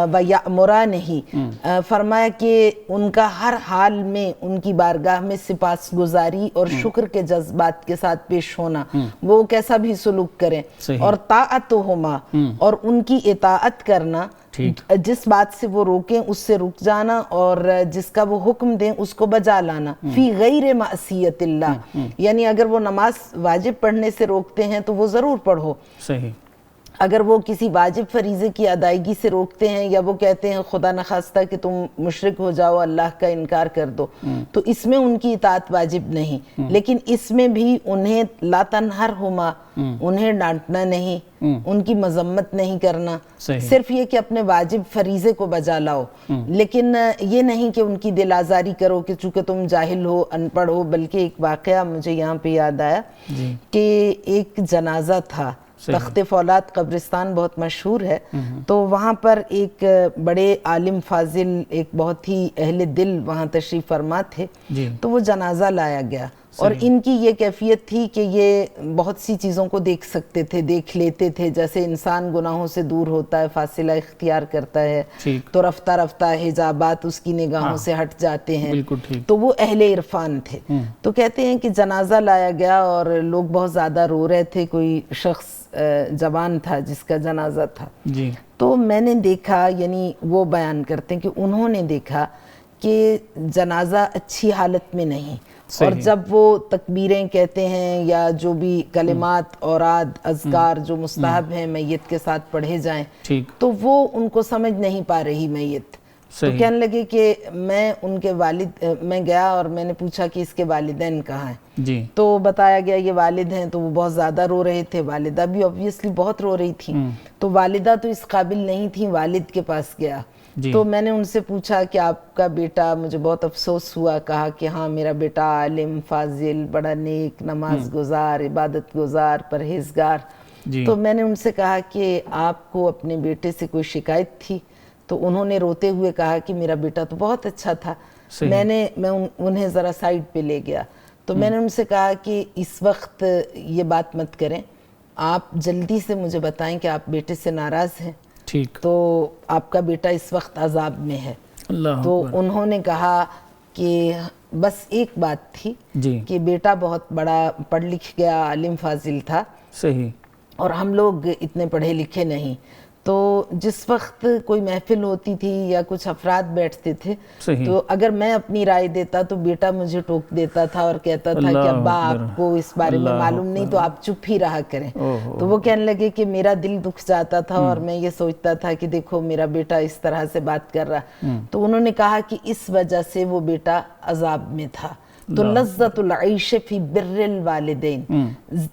و یأمرانہ. فرمایا کہ ان کا ہر حال میں ان کی بارگاہ میں سپاس گزاری اور شکر کے جذبات کے ساتھ پیش ہونا, وہ کیسا بھی سلوک کریں, اور طاعتہما, اور ان کی اطاعت کرنا, جس بات سے وہ روکیں اس سے رک جانا اور جس کا وہ حکم دیں اس کو بجا لانا. فی غیر معصیت اللہ, یعنی اگر وہ نماز واجب پڑھنے سے روکتے ہیں تو وہ ضرور پڑھو. اگر وہ کسی واجب فریضے کی ادائیگی سے روکتے ہیں یا وہ کہتے ہیں خدا نخواستہ کہ تم مشرک ہو جاؤ, اللہ کا انکار کر دو, تو اس میں ان کی اطاعت واجب نہیں. لیکن اس میں بھی انہیں لا تنہرہما, انہیں ڈانٹنا نہیں, ان کی مذمت نہیں کرنا, صرف یہ کہ اپنے واجب فریضے کو بجا لاؤ. لیکن یہ نہیں کہ ان کی دل آزاری کرو کہ چونکہ تم جاہل ہو, ان پڑھ ہو. بلکہ ایک واقعہ مجھے یہاں پہ یاد آیا کہ ایک جنازہ تھا, تخت فولاد قبرستان بہت مشہور ہے, تو وہاں پر ایک بڑے عالم فاضل, ایک بہت ہی اہل دل وہاں تشریف فرما تھے. تو وہ جنازہ لایا گیا اور ان کی یہ کیفیت تھی کہ یہ بہت سی چیزوں کو دیکھ سکتے تھے, دیکھ لیتے تھے. جیسے انسان گناہوں سے دور ہوتا ہے, فاصلہ اختیار کرتا ہے, تو رفتہ رفتہ حجابات اس کی نگاہوں سے ہٹ جاتے ہیں. تو وہ اہل عرفان تھے. تو کہتے ہیں کہ جنازہ لایا گیا اور لوگ بہت زیادہ رو رہے تھے. کوئی شخص جوان تھا جس کا جنازہ تھا. تو میں نے دیکھا, یعنی وہ بیان کرتے ہیں کہ انہوں نے دیکھا کہ جنازہ اچھی حالت میں نہیں, اور جب وہ تکبیریں کہتے ہیں یا جو بھی کلمات اوراد اذکار جو مستحب ہیں میت کے ساتھ پڑھے جائیں, تو وہ ان کو سمجھ نہیں پا رہی میت. تو کہنے لگے کہ میں ان کے والد میں گیا اور میں نے پوچھا کہ اس کے والدین کہاں ہیں جی تو بتایا گیا یہ والد ہیں. تو وہ بہت زیادہ رو رہے تھے, والدہ بھی obviously بہت رو رہی تھی. تو والدہ تو اس قابل نہیں تھی, والد کے پاس گیا. تو میں نے ان سے پوچھا کہ آپ کا بیٹا, مجھے بہت افسوس ہوا. کہا کہ ہاں میرا بیٹا عالم, فاضل, بڑا نیک, نماز گزار, عبادت گزار, پرہیزگار. تو میں نے ان سے کہا کہ آپ کو اپنے بیٹے سے کوئی شکایت تھی؟ تو انہوں نے روتے ہوئے کہا کہ میرا بیٹا تو بہت اچھا تھا. میں انہیں ذرا سائڈ پہ لے گیا. تو میں نے ان سے کہا کہ اس وقت یہ بات مت کریں, آپ جلدی سے مجھے بتائیں کہ آپ بیٹے سے ناراض ہیں. ٹھیک. تو آپ کا بیٹا اس وقت عذاب میں ہے. تو انہوں نے کہا کہ بس ایک بات تھی کہ بیٹا بہت بڑا پڑھ لکھ گیا, عالم فاضل تھا, صحیح, اور ہم لوگ اتنے پڑھے لکھے نہیں. تو جس وقت کوئی محفل ہوتی تھی یا کچھ افراد بیٹھتے تھے تو اگر میں اپنی رائے دیتا تو بیٹا مجھے ٹوک دیتا تھا اور کہتا تھا کہ ابا آپ کو اس بارے میں معلوم نہیں تو آپ چپ ہی رہا کریں. تو وہ کہنے لگے کہ میرا دل دکھ جاتا تھا اور میں یہ سوچتا تھا کہ دیکھو میرا بیٹا اس طرح سے بات کر رہا. تو انہوں نے کہا کہ اس وجہ سے وہ بیٹا عذاب میں تھا. تو لذت العیش فی بر الوالدین,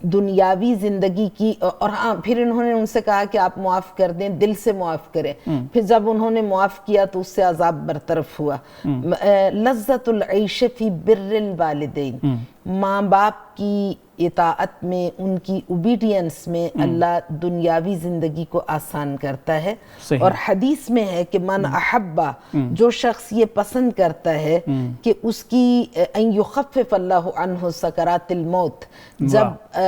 دنیاوی زندگی کی. اور ہاں پھر انہوں نے ان سے کہا کہ آپ معاف کر دیں, دل سے معاف کریں. پھر جب انہوں نے معاف کیا تو اس سے عذاب برطرف ہوا. لذت العیش فی بر الوالدین, ماں باپ کی اطاعت میں, ان کی اوبیڈینس میں اللہ دنیاوی زندگی کو آسان کرتا ہے. اور حدیث میں ہے کہ من احبا, جو شخص یہ پسند کرتا ہے کہ اس کی ان یخفف اللہ عنہ سکرات الموت, جب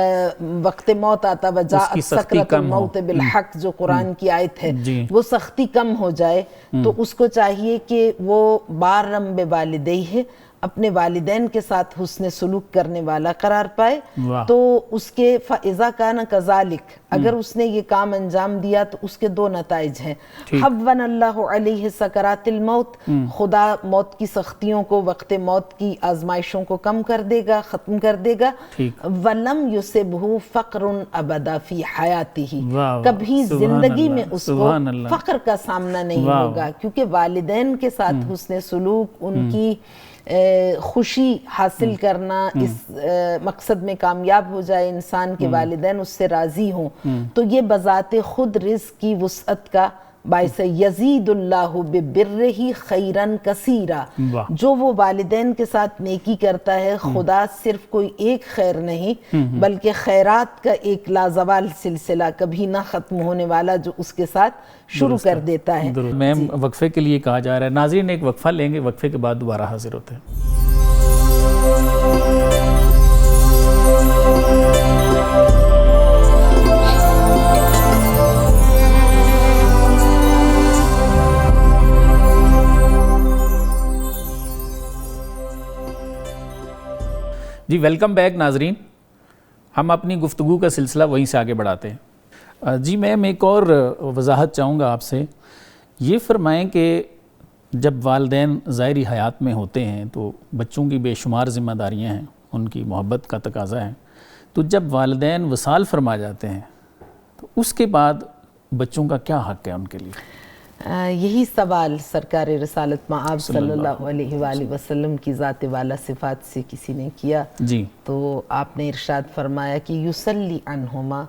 وقت موت آتا وجاءت سکرات الموت بالحق, جو قرآن کی آیت ہے, وہ سختی کم ہو جائے, تو اس کو چاہیے کہ وہ بارم بوالدیہ, اپنے والدین کے ساتھ حسن سلوک کرنے والا قرار پائے. تو اس کے فَإِذَا كَانَ كَذَلِكَ, اگر اس نے یہ کام انجام دیا تو اس کے دو نتائج ہیں. حَوَّنَ اللَّهُ عَلَيْهِ سَكَرَاتِ الْمَوْتِ, خدا موت کی سختیوں کو, وقت موت کی آزمائشوں کو کم کر دے گا, ختم کر دے گا. وَلَمْ يُصِبْهُ فَقْرٌ أَبَدًا فِي حَيَاتِهِ, کبھی زندگی میں اس کو فقر کا سامنا نہیں ہوگا, کیونکہ والدین کے ساتھ حسن سلوک, ان کی خوشی حاصل کرنا, اس مقصد میں کامیاب ہو جائے انسان کے والدین اس سے راضی ہوں, تو یہ بذات خود رزق کی وسعت کا باعث. یزید اللہ ببرہ خیرن کثیرا, جو وہ والدین کے ساتھ نیکی کرتا ہے, خدا صرف کوئی ایک خیر نہیں بلکہ خیرات کا ایک لازوال سلسلہ, کبھی نہ ختم ہونے والا, جو اس کے ساتھ شروع کر دیتا ہے. میم وقفے کے لیے کہا جا رہا ہے. ناظرین ایک وقفہ لیں گے, وقفے کے بعد دوبارہ حاضر ہوتے ہیں. جی ویلکم بیک ناظرین, ہم اپنی گفتگو کا سلسلہ وہیں سے آگے بڑھاتے ہیں. جی میم ایک اور وضاحت چاہوں گا آپ سے, یہ فرمائیں کہ جب والدین ظاہری حیات میں ہوتے ہیں تو بچوں کی بے شمار ذمہ داریاں ہیں, ان کی محبت کا تقاضا ہے. تو جب والدین وصال فرما جاتے ہیں تو اس کے بعد بچوں کا کیا حق ہے ان کے لیے؟ یہی سوال سرکار رسالت مآب صلی اللہ علیہ وآلہ وسلم کی ذات والا صفات سے کسی نے کیا. تو آپ نے ارشاد فرمایا کہ یصلی عنہما,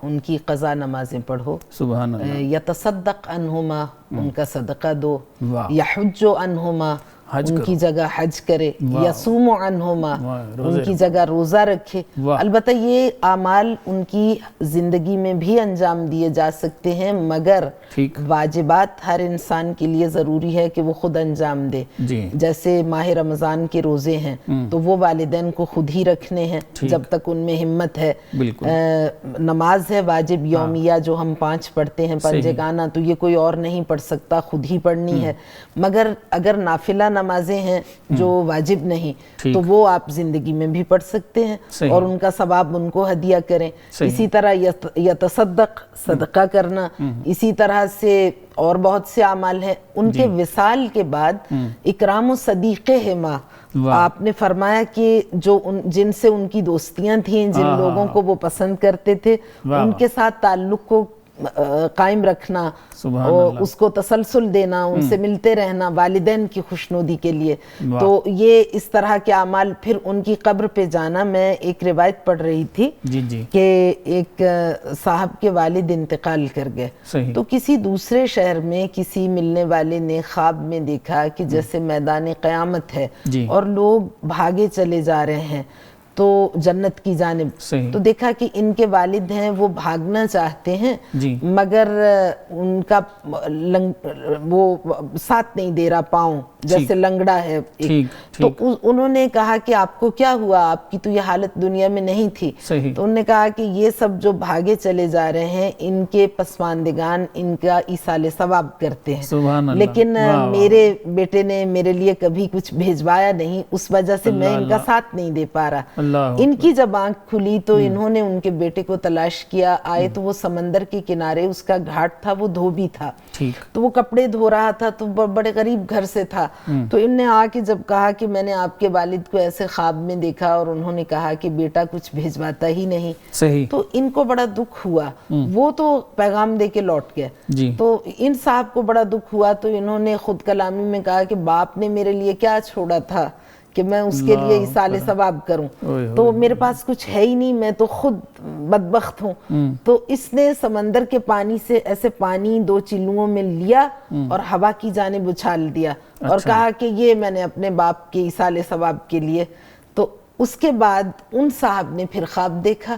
ان کی قضا نمازیں پڑھو. سبحان اللہ. یتصدق عنہما, ان کا صدقہ دو. یحج عنہما, ان کی جگہ حج کرے. یصوم عنہما, ان کی جگہ روزہ رکھے. البتہ یہ اعمال ان کی زندگی میں بھی انجام دیے جا سکتے ہیں, مگر واجبات ہر انسان کے لیے ضروری ہے کہ وہ خود انجام دے. جیسے ماہ رمضان کے روزے ہیں تو وہ والدین کو خود ہی رکھنے ہیں جب تک ان میں ہمت ہے. نماز ہے واجب یومیہ جو ہم 5 پڑھتے ہیں پنجگانہ, تو یہ کوئی اور نہیں پڑھ سکتا, خود ہی پڑھنی ہے. مگر اگر نافلہ نمازیں ہیں جو واجب نہیں تو وہ آپ زندگی میں بھی پڑھ سکتے ہیں اور ان کا ثواب ان کو ہدیہ کریں. اسی طرح یتصدق, صدقہ کرنا, اسی طرح سے اور بہت سے اعمال ہیں. ان کے وصال کے بعد اکرام و صدیقہما, آپ نے فرمایا کہ جو جن سے ان کی دوستیاں تھیں, جن لوگوں کو وہ پسند کرتے تھے, ان کے ساتھ تعلق کو قائم رکھنا اور اس کو تسلسل دینا، ان سے ملتے رہنا والدین کی خوشنودی کے لیے. تو یہ اس طرح کے اعمال. پھر ان کی قبر پہ جانا، میں ایک روایت پڑھ رہی تھی کہ ایک صاحب کے والد انتقال کر گئے، تو کسی دوسرے شہر میں کسی ملنے والے نے خواب میں دیکھا کہ جیسے میدان قیامت ہے اور لوگ بھاگے چلے جا رہے ہیں تو جنت کی جانب. تو دیکھا کہ ان کے والد ہیں وہ بھاگنا چاہتے ہیں مگر ان کا وہ ساتھ نہیں دے رہا، پاؤں جیسے لنگڑا ہے ایک. تو انہوں نے کہا کہ آپ کو کیا ہوا، آپ کی تو یہ حالت دنیا میں نہیں تھی. تو انہوں نے کہا کہ یہ سب جو بھاگے چلے جا رہے ہیں ان کے پسماندگان ان کا ایصال ثواب کرتے ہیں، لیکن میرے بیٹے نے میرے لیے کبھی کچھ بھیجوایا نہیں، اس وجہ سے میں ان کا ساتھ نہیں دے پا رہا. ان کی جب آنکھ کھلی تو انہوں نے ان کے بیٹے کو تلاش کیا، آئے تو وہ سمندر کے کنارے، اس کا گھاٹ تھا، وہ دھوبی تھا، تو وہ کپڑے دھو رہا تھا، تو بڑے غریب گھر سے تھا. تو ان نے آ کے جب کہا کہ میں نے آپ کے والد کو ایسے خواب میں دیکھا اور انہوں نے کہا کہ بیٹا کچھ بھیجواتا ہی نہیں، تو ان کو بڑا دکھ ہوا. وہ تو پیغام دے کے لوٹ گئے، تو ان صاحب کو بڑا دکھ ہوا. تو انہوں نے خود کلامی میں کہا کہ باپ نے میرے لیے کیا چھوڑا تھا کہ میں اس کے لیے ایصال ثواب کروں، تو میرے پاس کچھ ہے ہی نہیں، میں تو خود بدبخت ہوں. تو اس نے سمندر کے پانی سے ایسے پانی 2 چلوؤں میں لیا اور ہوا کی جانب اچھال دیا اور کہا کہ یہ میں نے اپنے باپ کے ایصال ثواب کے لیے. تو اس کے بعد ان صاحب نے پھر خواب دیکھا.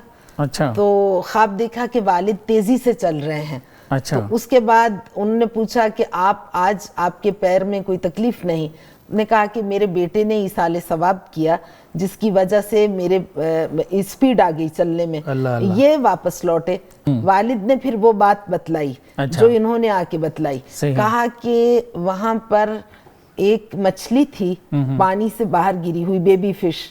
تو خواب دیکھا کہ والد تیزی سے چل رہے ہیں. تو اس کے بعد انہوں نے پوچھا کہ آج آپ کے پیر میں کوئی تکلیف نہیں؟ نے کہا کہ میرے بیٹے نے ایصال ثواب کیا جس کی وجہ سے میرے اسپیڈ آ گئی چلنے میں، یہ واپس لوٹے. والد نے پھر وہ بات بتلائی جو انہوں نے آ کے بتلائی. کہا کہ وہاں پر ایک مچھلی تھی پانی سے باہر گری ہوئی، بیبی فش،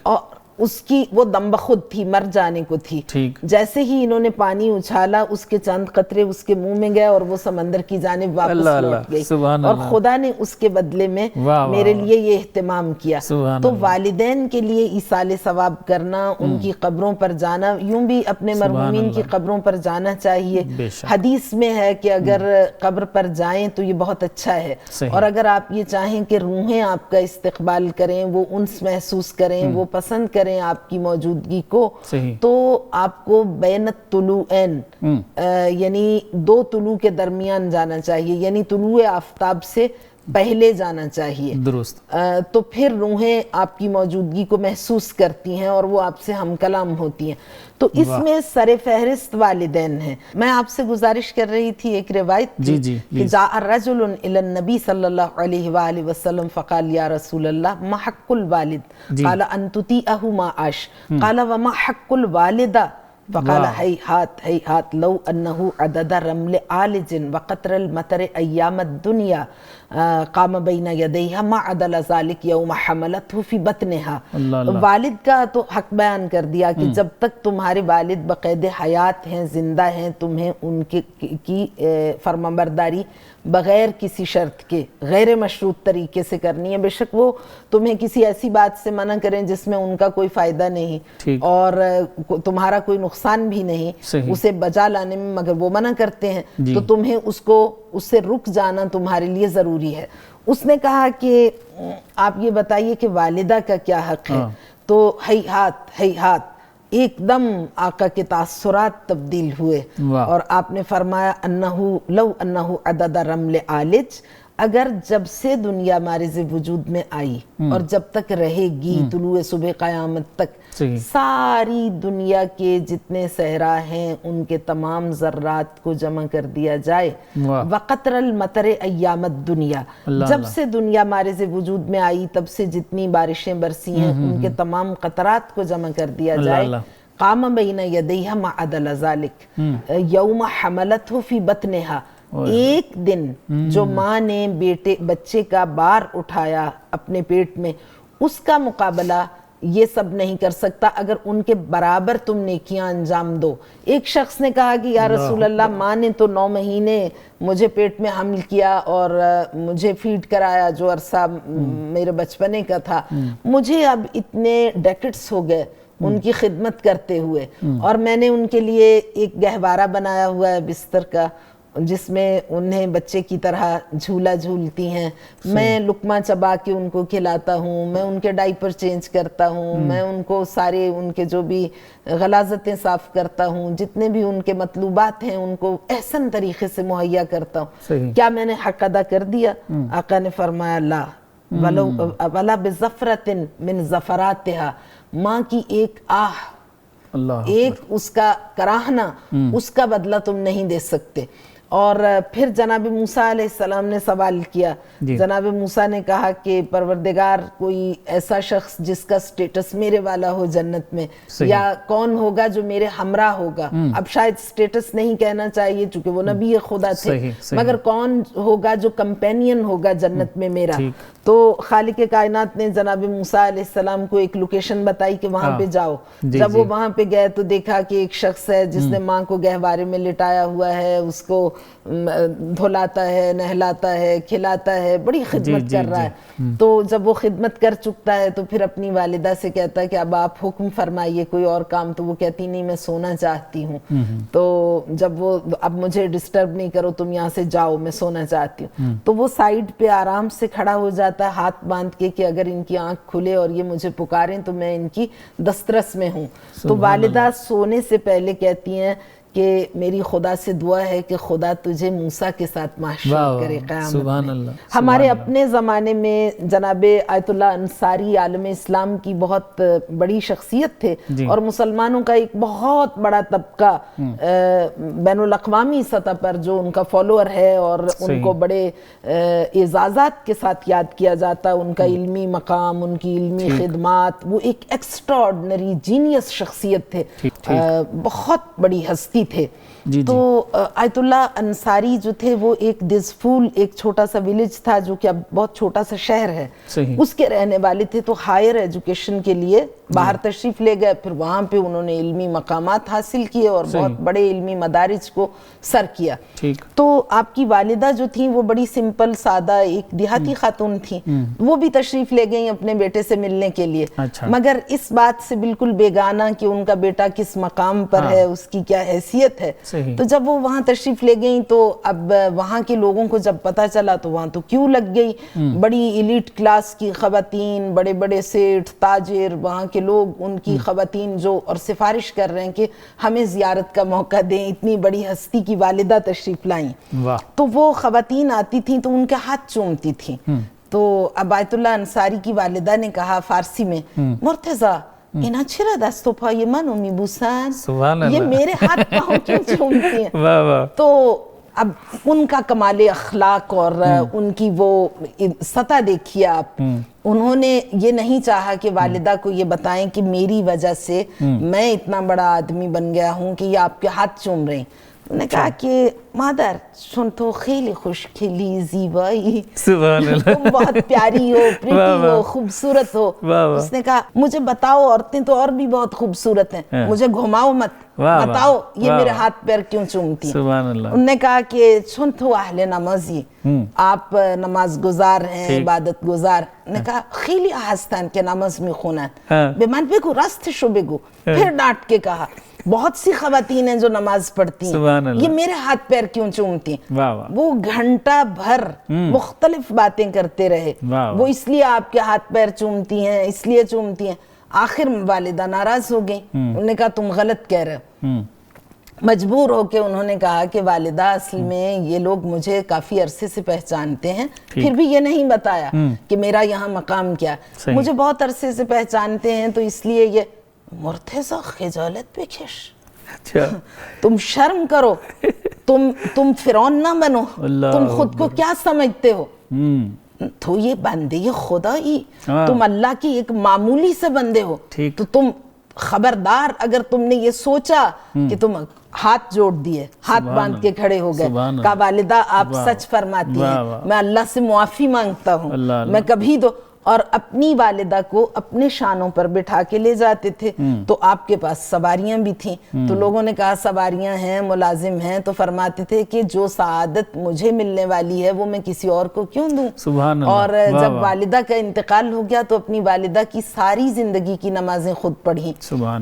اور اس کی وہ دم بخود تھی، مر جانے کو تھی. جیسے ہی انہوں نے پانی اچھالا اس کے چند قطرے اس کے منہ میں گئے اور وہ سمندر کی جانب واپس لوٹ گئی، اور خدا نے اس کے بدلے میں میرے لیے یہ اہتمام کیا. تو والدین کے لیے ایصال ثواب کرنا، ان کی قبروں پر جانا، یوں بھی اپنے مرحومین کی قبروں پر جانا چاہیے. حدیث میں ہے کہ اگر قبر پر جائیں تو یہ بہت اچھا ہے، اور اگر آپ یہ چاہیں کہ روحیں آپ کا استقبال کریں، وہ انس محسوس کریں، وہ پسند کریں آپ کی موجودگی کو، تو آپ کو بین الطلوعین یعنی 2 طلوع کے درمیان جانا چاہیے، یعنی طلوع آفتاب سے پہلے جانا چاہیے. درست. تو پھر روحیں آپ کی موجودگی کو محسوس کرتی ہیں اور وہ آپ سے ہم کلام ہوتی ہیں. تو اس میں سر فہرست والدین ہیں. میں آپ سے گزارش کر رہی تھی، ایک روایت تھی کہ جاء رجل الی النبی صلی اللہ علیہ وآلہ وسلم فقال یا رسول اللہ ما حق الوالد قال ان تطیعہ ما عاش قال وما حق الوالدہ فقال ہیہات ہیہات لو انہ عدد رمل عالج وقطر المطر ایام الدنیا قام بین یدیہا ما عدل ذالک یوم حملتہ فی بطنہا. والد کا تو حق بیان کر دیا کہ جب تک تمہارے والد بقید حیات ہیں، زندہ ہیں، تمہیں ان کی فرمانبرداری بغیر کسی شرط کے غیر مشروط طریقے سے کرنی ہے. بے شک وہ تمہیں کسی ایسی بات سے منع کریں جس میں ان کا کوئی فائدہ نہیں اور تمہارا کوئی نقصان بھی نہیں، اسے بجا لانے میں مگر وہ منع کرتے ہیں، تو تمہیں اس سے رک جانا تمہارے لیے ضروری ہے. اس نے کہا کہ آپ یہ بتائیے کہ والدہ کا کیا حق ہے؟ تو ہیہات ہیہات ایک دم آقا کے تاثرات تبدیل ہوئے اور آپ نے فرمایا لو انہ عدد رمل عالج، اگر جب سے دنیا مارز وجود میں آئی اور جب تک رہے گی طلوع صبح قیامت تک، ساری دنیا کے جتنے صحرا ہیں ان کے تمام ذرات کو جمع کر دیا جائے، وقطر المطر ایام الدنیا، جب سے دنیا مارز وجود میں آئی تب سے جتنی بارشیں برسی ہیں ان کے تمام قطرات کو جمع کر دیا جائے، قام بین یدیہا ما عدل ذالک یوم حملتہ فی بطنہا، ایک دن جو ماں نے بچے کا بار اٹھایا اپنے پیٹ میں، اس کا مقابلہ یہ سب نہیں کر سکتا اگر ان کے برابر تم نیکیاں انجام دو. ایک شخص نے کہا کہ یا رسول اللہ، ماں نے تو 9 مہینے مجھے پیٹ میں حمل کیا اور مجھے فیڈ کرایا جو عرصہ میرے بچپنے کا تھا، مجھے اب اتنے ڈیکٹس ہو گئے ان کی خدمت کرتے ہوئے. اور میں نے ان کے لیے ایک گہوارہ بنایا ہوا ہے بستر کا, جس میں انہیں بچے کی طرح جھولا جھولتی ہیں, میں لقمہ چبا کے ان کو کھلاتا ہوں, میں ان کے ڈائپر چینج کرتا ہوں, میں ان کو سارے ان کے جو بھی غلاظتیں صاف کرتا ہوں, جتنے بھی ان کے مطلوبات ہیں ان کو احسن طریقے سے مہیا کرتا ہوں. کیا میں نے حق ادا کر دیا؟ آقا نے فرمایا لا وَلَا بِزَفْرَةٍ مِّن زَفَرَاتِهَا, ماں کی ایک آہ, ایک اس کا کراہنا, اس کا بدلہ تم نہیں دے سکتے. اور پھر جناب موسیٰ علیہ السلام نے سوال کیا. جناب موسیٰ نے کہا کہ پروردگار, کوئی ایسا شخص جس کا سٹیٹس میرے والا ہو جنت میں, یا کون ہوگا جو میرے ہمراہ ہوگا. اب شاید سٹیٹس نہیں کہنا چاہیے چونکہ وہ نبی خدا تھے, مگر کون ہوگا جو کمپینین ہوگا جنت میں میرا. تو خالق کائنات نے جناب موسیٰ علیہ السلام کو ایک لوکیشن بتائی کہ وہاں پہ جاؤ. جب وہ وہاں پہ گئے تو دیکھا کہ ایک شخص ہے جس نے ماں کو گہوارے میں لٹایا ہوا ہے, اس کو دھلاتا ہے, نہلاتا ہے, کھلاتا ہے, بڑی خدمت کر رہا ہے. تو جب وہ خدمت کر چکتا ہے تو پھر اپنی والدہ سے کہتا ہے کہ اب آپ حکم فرمائیے کوئی اور کام. تو وہ کہتی نہیں, میں سونا چاہتی ہوں. تو جب وہ, اب مجھے ڈسٹرب نہیں کرو, تم یہاں سے جاؤ, میں سونا چاہتی ہوں. تو وہ سائیڈ پہ آرام سے کھڑا ہو جاتا ہے ہاتھ باندھ کے کہ اگر ان کی آنکھ کھلے اور یہ مجھے پکاریں تو میں ان کی دسترس میں ہوں. تو والدہ سونے سے پہلے کہتی ہیں کہ میری خدا سے دعا ہے کہ خدا تجھے موسیٰ کے ساتھ محشر کرے قیامت میں. ہمارے اپنے زمانے میں جناب آیت اللہ انصاری عالم اسلام کی بہت بڑی شخصیت تھے, اور مسلمانوں کا ایک بہت بڑا طبقہ بین الاقوامی سطح پر جو ان کا فالوور ہے, اور ان کو بڑے اعزازات کے ساتھ یاد کیا جاتا. ان کا علمی مقام, ان کی علمی خدمات, وہ ایک ایکسٹرا آرڈنری جینیس شخصیت تھے, بہت بڑی ہستی تھے. تو آیت اللہ انصاری جو تھے وہ ایک دزفول, ایک چھوٹا سا ویلیج تھا جو کہ اب بہت چھوٹا سا شہر ہے, اس کے رہنے والے تھے. تو ہائر ایجوکیشن کے لیے باہر تشریف لے گئے, پھر وہاں پہ انہوں نے علمی مقامات حاصل کیے اور بہت بڑے علمی مدارج کو سر کیا. تو آپ کی والدہ جو تھیں وہ بڑی سمپل سادہ ایک دیہاتی خاتون تھیں, وہ بھی تشریف لے گئیں اپنے بیٹے سے ملنے کے لیے, مگر اس بات سے بالکل بیگانہ کہ ان کا بیٹا کس مقام پر ہے, اس کی کیا حیثیت ہے. تو جب وہ وہاں تشریف لے گئیں تو اب وہاں کے لوگوں کو جب پتہ چلا تو وہاں تو کیوں لگ گئی. بڑی ایلیٹ کلاس کی خواتین, بڑے بڑے سیٹھ, تاجر, وہاں کے لوگ, ان کی خواتین جو, اور سفارش کر رہے ہیں کہ ہمیں زیارت کا موقع دیں, اتنی بڑی ہستی کی والدہ تشریف لائیں. تو وہ خواتین آتی تھیں تو ان کے ہاتھ چومتی تھیں. تو اب آیت اللہ انصاری کی والدہ نے کہا فارسی میں, مرتضیٰ اینا چرا دستو پای منو میبوسن, یہ میرے ہاتھ پاؤں کیوں چومتی ہیں. تو اب ان کا کمال اخلاق اور ان کی وہ سطح دیکھیے آپ, انہوں نے یہ نہیں چاہا کہ والدہ کو یہ بتائیں کہ میری وجہ سے میں اتنا بڑا آدمی بن گیا ہوں کہ یہ آپ کے ہاتھ چوم رہے ہیں. انہوں نے کہا کہ مادر چون تو خیلی خوشگلی, زیبایی, تم بہت پیاری ہو, پریٹی ہو, خوبصورت ہو. اس نے کہا مجھے بتاؤ, عورتیں تو اور بھی بہت خوبصورت ہیں, مجھے گھماؤ مت, بتاؤ یہ میرے ہاتھ پیر کیوں چومتی ہیں. انہوں نے کہا کہ چون تو اہل نمازی, آپ نماز گزار ہیں, عبادت گزار. نے کہا خیلی آہستان کے نماز میخونن, به من بگو راستشو بگو. پھر ڈانٹ کے کہا بہت سی خواتین ہیں جو نماز پڑھتی ہیں, یہ میرے ہاتھ پیر کیوں چومتی ہیں. وہ گھنٹہ بھر مختلف باتیں کرتے رہے, وہ اس لیے آپ کے ہاتھ پیر چومتی ہیں, اس لیے چومتی ہیں. آخر والدہ ناراض ہو گئی, انہوں نے کہا تم غلط کہہ رہے ہو. مجبور ہو کے انہوں نے کہا کہ والدہ اصل میں یہ لوگ مجھے کافی عرصے سے پہچانتے ہیں, پھر بھی یہ نہیں بتایا کہ میرا یہاں مقام کیا, مجھے بہت عرصے سے پہچانتے ہیں تو اس لیے یہ. مرتضیٰ خجالت بکش, تم شرم کرو, تم فرعون نہ بنو, تم خود کو کیا سمجھتے ہو. تو یہ بندے خدا ہی, تم اللہ کی ایک معمولی سے بندے ہو, تو تم خبردار اگر تم نے یہ سوچا کہ تم ہاتھ جوڑ دیے, ہاتھ باندھ کے کھڑے ہو گئے, کہا والدہ آپ سچ فرماتی ہیں, میں اللہ سے معافی مانگتا ہوں, میں کبھی اور اپنی والدہ کو اپنے شانوں پر بٹھا کے لے جاتے تھے. تو آپ کے پاس سواریاں بھی تھیں, تو لوگوں نے کہا سواریاں ہیں, ملازم ہیں, تو فرماتے تھے کہ جو سعادت مجھے ملنے والی ہے وہ میں کسی اور کو کیوں دوں. سبحان اللہ. اور جب والدہ کا انتقال ہو گیا تو اپنی والدہ کی ساری زندگی کی نمازیں خود پڑھی.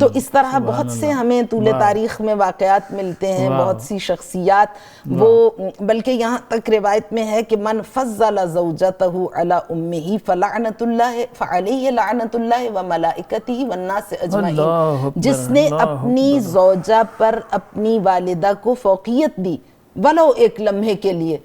تو اس طرح بہت سے ہمیں طول تاریخ میں واقعات ملتے ہیں, بہت سی شخصیات. وہ بلکہ یہاں تک روایت میں ہے کہ من فضل زوجتہ علی امہ فلعنت اللہ فعلیہ لعنت اللہ وملائکتہ والناس اجمعین. جس نے اپنی زوجہ پر اپنی والدہ کو فوقیت دی ولو ایک لمحے کے لیے,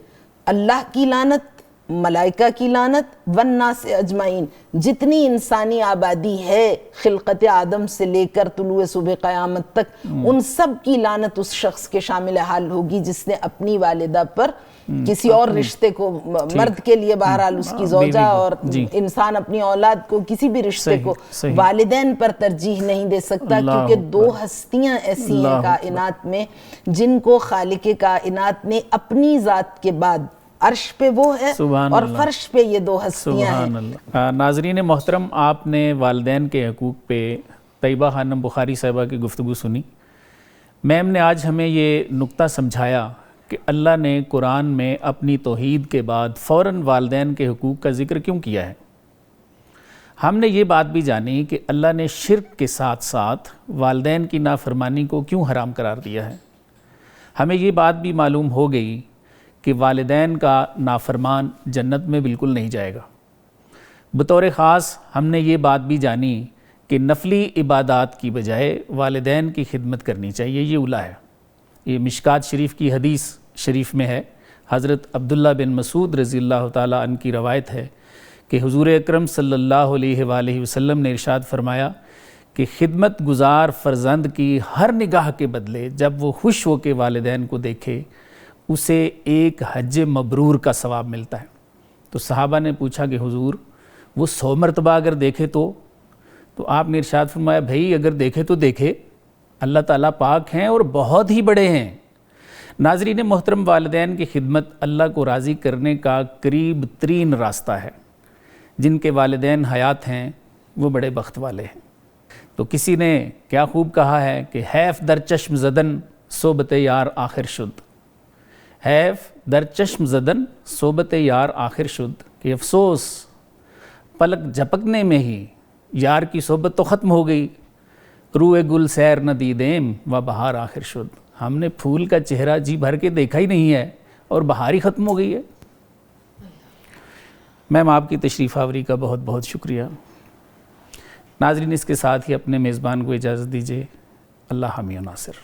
اللہ کی لعنت, ملائکہ کی لعنت, والناس اجمعین, جتنی انسانی آبادی ہے خلقت آدم سے لے کر طلوع صبح قیامت تک, ان سب کی لعنت اس شخص کے شامل حال ہوگی جس نے اپنی والدہ پر کسی اور رشتے کو, مرد کے لیے بہرحال اس کی زوجہ, اور انسان اپنی اولاد کو کسی بھی رشتے کو والدین پر ترجیح نہیں دے سکتا, کیونکہ دو ہستیاں ایسی ہیں کائنات میں جن کو خالق کائنات نے اپنی ذات کے بعد عرش پہ وہ ہے اور فرش پہ یہ دو ہستیاں ہیں. ناظرین محترم, آپ نے والدین کے حقوق پہ طیبہ خانم بخاری صاحبہ کی گفتگو سنی. میم نے آج ہمیں یہ نقطہ سمجھایا کہ اللہ نے قرآن میں اپنی توحید کے بعد فوراً والدین کے حقوق کا ذکر کیوں کیا ہے. ہم نے یہ بات بھی جانی کہ اللہ نے شرک کے ساتھ ساتھ والدین کی نافرمانی کو کیوں حرام قرار دیا ہے. ہمیں یہ بات بھی معلوم ہو گئی کہ والدین کا نافرمان جنت میں بالکل نہیں جائے گا. بطور خاص ہم نے یہ بات بھی جانی کہ نفلی عبادات کی بجائے والدین کی خدمت کرنی چاہیے, یہ اولیٰ ہے. یہ مشکات شریف کی حدیث شریف میں ہے, حضرت عبداللہ بن مسعود رضی اللہ تعالیٰ عنہ کی روایت ہے کہ حضور اکرم صلی اللہ علیہ وآلہ وسلم نے ارشاد فرمایا کہ خدمت گزار فرزند کی ہر نگاہ کے بدلے جب وہ خوش ہو کے والدین کو دیکھے اسے ایک حج مبرور کا ثواب ملتا ہے. تو صحابہ نے پوچھا کہ حضور وہ 100 مرتبہ اگر دیکھے تو آپ نے ارشاد فرمایا بھائی اگر دیکھے تو دیکھے, اللہ تعالیٰ پاک ہیں اور بہت ہی بڑے ہیں. ناظرین محترم, والدین کی خدمت اللہ کو راضی کرنے کا قریب ترین راستہ ہے. جن کے والدین حیات ہیں وہ بڑے بخت والے ہیں. تو کسی نے کیا خوب کہا ہے کہ حیف در چشم زدن صحبت یار آخر شد, حیف در چشم زدن صحبت یار آخر شد, کہ افسوس پلک جھپکنے میں ہی یار کی صحبت تو ختم ہو گئی, روئے گل سیر نہ دیدیم و بہار آخر شد. ہم نے پھول کا چہرہ جی بھر کے دیکھا ہی نہیں ہے اور بہار ہی ختم ہو گئی ہے. میم آپ کی تشریف آوری کا بہت بہت شکریہ. ناظرین اس کے ساتھ ہی اپنے میزبان کو اجازت دیجیے. اللہ حامی و ناصر.